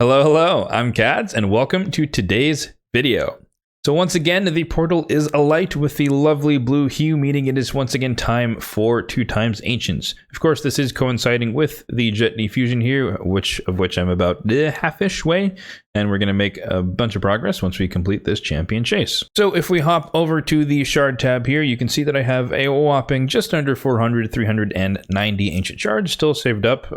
Hello, hello, I'm Kads, and welcome to today's video. So once again, the portal is alight with the lovely blue hue, meaning it is once again time for 2x Ancients. Of course, this is coinciding with the Jet Fusion here, of which I'm about half-ish way, and we're going to make a bunch of progress once we complete this champion chase. So if we hop over to the shard tab here, you can see that I have a whopping just under 390 ancient shards still saved up.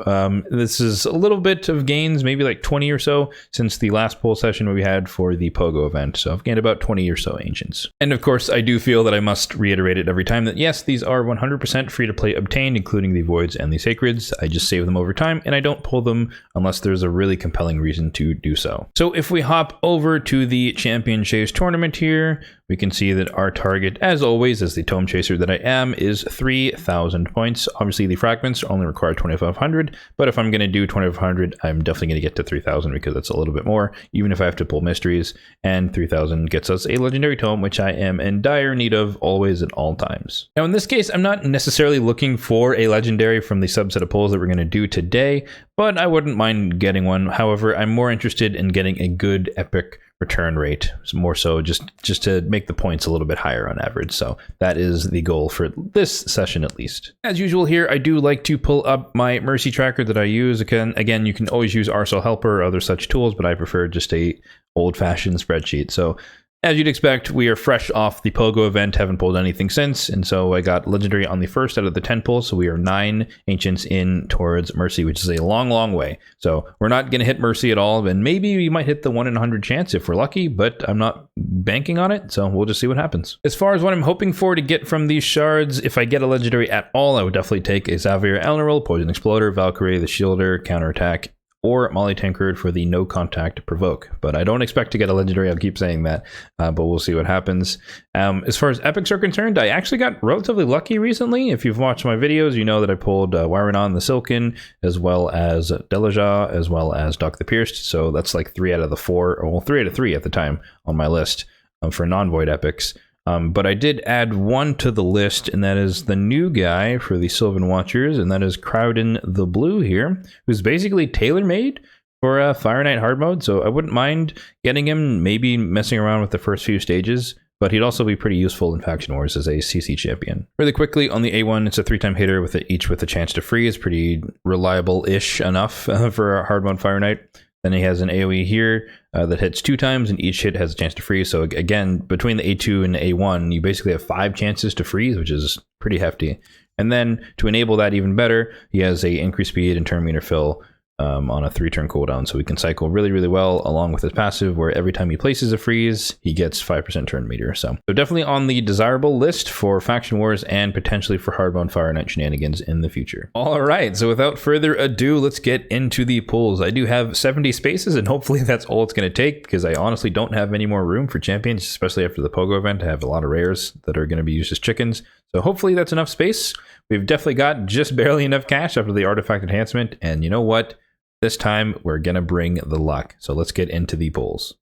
This is a little bit of gains, maybe like 20 or so, since the last poll session we had for the Pogo event. So I've gained about 20 or so ancients. And of course, I do feel that I must reiterate it every time that yes, these are 100% free to play obtained, including the voids and the sacreds. I just save them over time, and I don't pull them unless there's a really compelling reason to do so. So if we hop over to the Champion Chase tournament here, we can see that our target, as always, as the Tome Chaser that I am, is 3,000 points. Obviously, the Fragments only require 2,500, but if I'm going to do 2,500, I'm definitely going to get to 3,000 because that's a little bit more, even if I have to pull mysteries, and 3,000 gets us a Legendary Tome, which I am in dire need of always at all times. Now, in this case, I'm not necessarily looking for a Legendary from the subset of pulls that we're going to do today, but I wouldn't mind getting one. However, I'm more interested in getting a good epic return rate, more so just to make the points a little bit higher on average. So that is the goal for this session at least. As usual here, I do like to pull up my Mercy tracker that I use. Again, you can always use RSL Helper or other such tools, but I prefer just a old-fashioned spreadsheet. So as you'd expect, we are fresh off the Pogo event, haven't pulled anything since, and so I got Legendary on the first out of the 10 pulls, so we are 9 Ancients in towards Mercy, which is a long, long way. So we're not going to hit Mercy at all, and maybe we might hit the 1 in 100 chance if we're lucky, but I'm not banking on it, so we'll just see what happens. As far as what I'm hoping for to get from these shards, if I get a Legendary at all, I would definitely take a Xavier Elneril, Poison Exploder, Valkyrie, the Shielder, Counterattack, or Molly Tankard for the no contact provoke. But I don't expect to get a Legendary, I'll keep saying that, but we'll see what happens. As far as epics are concerned, I actually got relatively lucky recently. If you've watched my videos, you know that I pulled Wyronon the Silken, as well as Delaja, as well as Doc the Pierced, so that's like 3 out of the 4, or well, 3 out of 3 at the time on my list for non-void epics. But I did add one to the list, and that is the new guy for the Sylvan Watchers, and that is Crowden the Blue here, who's basically tailor-made for Fire Knight hard mode, so I wouldn't mind getting him, maybe messing around with the first few stages, but he'd also be pretty useful in Faction Wars as a CC champion. Really quickly, on the A1, it's a 3-time hitter with each with a chance to freeze, pretty reliable-ish enough for a hard mode Fire Knight. Then he has an AoE here that hits 2 times, and each hit has a chance to freeze. So again, between the A2 and the A1, you basically have 5 chances to freeze, which is pretty hefty. And then to enable that even better, he has a increased speed and turn meter fill on a 3-turn cooldown. So we can cycle really, really well along with his passive, where every time he places a freeze, he gets 5% turn meter. So definitely on the desirable list for Faction Wars and potentially for hardbound Fire Knight shenanigans in the future. All right, so without further ado, let's get into the pulls. I do have 70 spaces, and hopefully that's all it's going to take, because I honestly don't have any more room for champions, especially after the Pogo event. I have a lot of rares that are going to be used as chickens. So hopefully that's enough space. We've definitely got just barely enough cash after the artifact enhancement, and you know what? This time, we're going to bring the luck. So let's get into the pulls.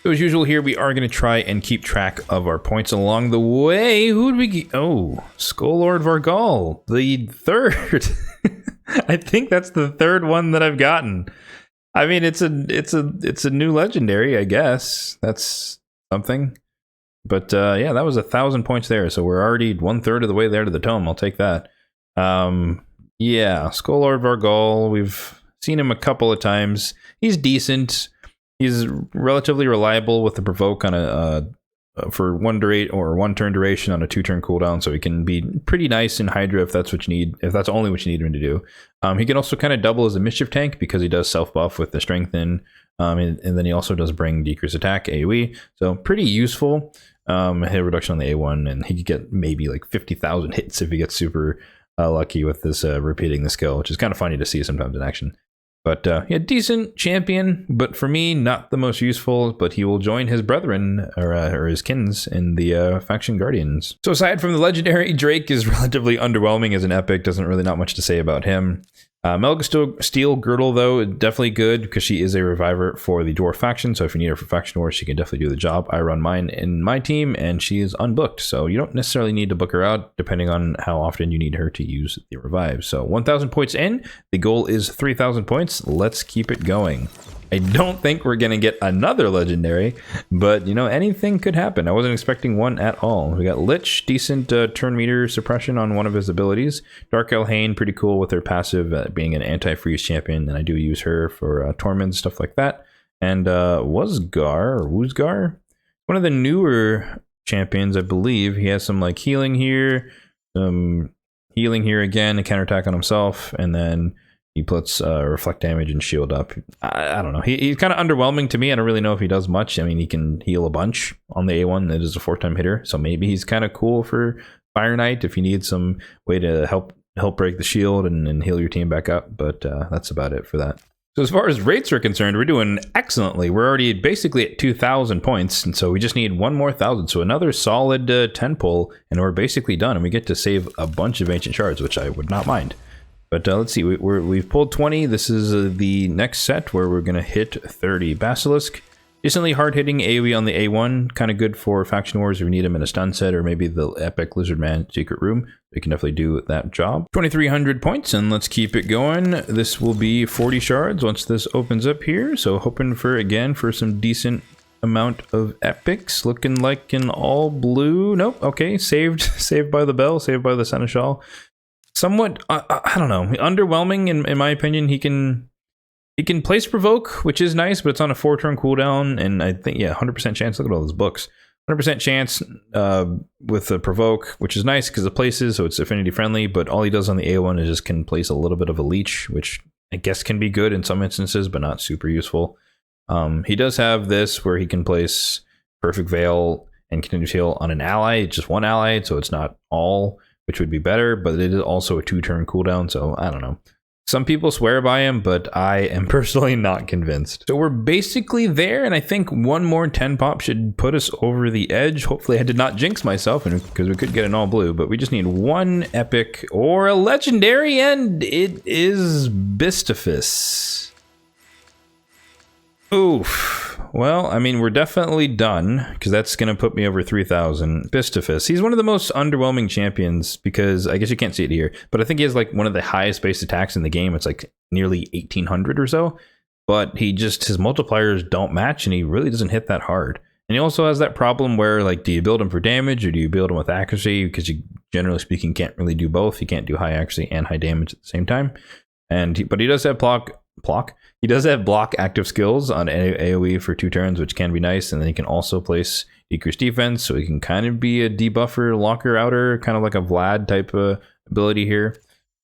So as usual here, we are going to try and keep track of our points along the way. Who did we get? Oh, Skull Lord Vargal, the third. I think that's the third one that I've gotten. I mean, it's a new legendary, I guess. That's something. But yeah, that was 1,000 points there. So we're already 1/3 of the way there to the tome. I'll take that. Yeah, Skull Lord Vargal, we've seen him a couple of times. He's decent. He's relatively reliable with the provoke on a for 1 turn duration on a 2-turn cooldown, so he can be pretty nice in Hydra if that's what you need, if that's only what you need him to do. He can also kind of double as a mischief tank because he does self buff with the strengthen, and then he also does bring decreased attack AoE, so pretty useful. Hit reduction on the A1, and he could get maybe like 50,000 hits if he gets super lucky with this repeating the skill, which is kind of funny to see sometimes in action. But yeah, decent champion, but for me, not the most useful, but he will join his brethren, or his kins, in the Faction Guardians. So aside from the legendary, Drake is relatively underwhelming as an epic, doesn't really not much to say about him. Melga Steel Girdle, though, definitely good because she is a reviver for the Dwarf faction. So if you need her for Faction Wars, she can definitely do the job. I run mine in my team, and she is unbooked. So you don't necessarily need to book her out, depending on how often you need her to use the revive. So 1,000 points in. The goal is 3,000 points. Let's keep it going. I don't think we're going to get another legendary, but, you know, anything could happen. I wasn't expecting one at all. We got Lich, decent turn meter suppression on one of his abilities. Dark Elhain, pretty cool with her passive being an anti-freeze champion, and I do use her for torment, stuff like that. And Woosgar, one of the newer champions, I believe. He has some, like, healing here, some healing here again, a counterattack on himself, and then he puts reflect damage and shield up. I don't know. He's kind of underwhelming to me. I don't really know if he does much. I mean, he can heal a bunch on the A1. It is a 4-time hitter, so maybe he's kind of cool for Fire Knight if you need some way to help break the shield and heal your team back up. But that's about it for that. So as far as rates are concerned, we're doing excellently. We're already basically at 2,000 points, and so we just need one more 1,000. So another solid 10 pull, and we're basically done. And we get to save a bunch of ancient shards, which I would not mind. But let's see, we've pulled 20. This is the next set where we're going to hit 30. Basilisk, decently hard-hitting AoE on the A1. Kind of good for Faction Wars if you need him in a stun set, or maybe the Epic Lizardman Secret Room. We can definitely do that job. 2,300 points, and let's keep it going. This will be 40 shards once this opens up here. So hoping for, again, for some decent amount of epics. Looking like an all blue. Nope, okay, saved by the bell, saved by the Seneschal. Somewhat, I don't know, underwhelming in my opinion. He can place provoke, which is nice, but it's on a 4-turn cooldown, and I think, yeah, 100% chance. Look at all those books. 100% chance with the provoke, which is nice because it places, so it's affinity friendly, but all he does on the A1 is just can place a little bit of a leech, which I guess can be good in some instances, but not super useful. He does have this where he can place Perfect Veil and Continuous Heal on an ally, just one ally, so it's not all, which would be better, but it is also a 2-turn cooldown, so I don't know. Some people swear by him, but I am personally not convinced. So we're basically there, and I think one more 10 pop should put us over the edge. Hopefully I did not jinx myself, because we could get an all blue, but we just need one epic or a legendary, and it is Bistifus. Oof. Well, I mean, we're definitely done, because that's going to put me over 3,000. Bistifus. He's one of the most underwhelming champions, because I guess you can't see it here, but I think he has like one of the highest base attacks in the game. It's like nearly 1,800 or so, but his multipliers don't match, and he really doesn't hit that hard. And he also has that problem where, like, do you build him for damage, or do you build him with accuracy? Because you, generally speaking, can't really do both. You can't do high accuracy and high damage at the same time. But he does have block. He does have block active skills on AoE for 2 turns, which can be nice, and then he can also place decreased defense, so he can kind of be a debuffer, locker, outer, kind of like a Vlad type of ability here.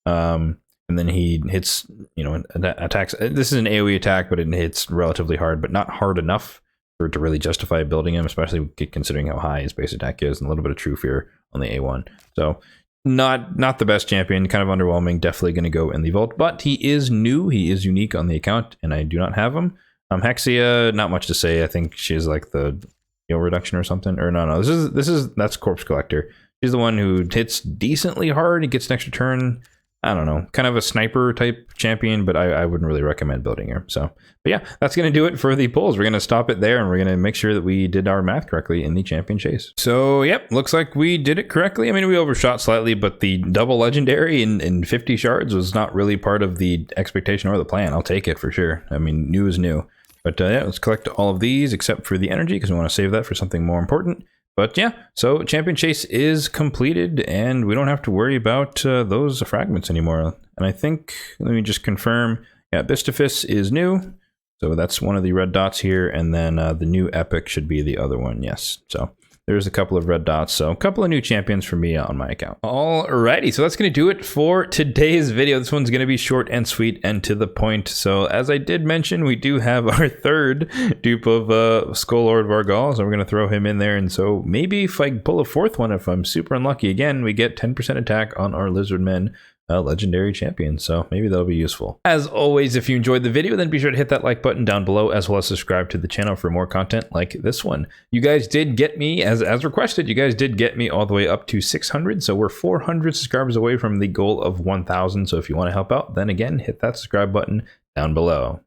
And then he hits, you know, attacks. This is an AoE attack, but it hits relatively hard, but not hard enough for it to really justify building him, especially considering how high his base attack is, and a little bit of True Fear on the A1. So not the best champion, kind of underwhelming. Definitely going to go in the vault, but he is new. He is unique on the account, and I do not have him. Hexia, not much to say. I think she's like the heal reduction or something. Or no, that's Corpse Collector. She's the one who hits decently hard. He gets an extra turn. I don't know, kind of a sniper type champion, but I wouldn't really recommend building her. So, but yeah, that's going to do it for the pulls. We're going to stop it there, and we're going to make sure that we did our math correctly in the champion chase. So, yep, looks like we did it correctly. I mean, we overshot slightly, but the double legendary in 50 shards was not really part of the expectation or the plan. I'll take it for sure. I mean, new is new. But yeah, let's collect all of these except for the energy, because we want to save that for something more important. But yeah, so champion chase is completed, and we don't have to worry about those fragments anymore. And I think, let me just confirm, yeah, Bistifus is new. So that's one of the red dots here, and then the new epic should be the other one, yes. So there's a couple of red dots, so a couple of new champions for me on my account. Alrighty, so that's going to do it for today's video. This one's going to be short and sweet and to the point. So as I did mention, we do have our third dupe of Skull-Lord Vargal, so we're going to throw him in there. And so maybe if I pull a fourth one, if I'm super unlucky again, we get 10% attack on our Lizardmen a legendary champion, so maybe that'll be useful. As always, if you enjoyed the video, then be sure to hit that like button down below, as well as subscribe to the channel for more content like this one. You guys did get me, as requested, you guys did get me all the way up to 600, so we're 400 subscribers away from the goal of 1,000, so if you want to help out, then again, hit that subscribe button down below.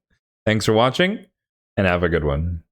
Thanks for watching, and have a good one.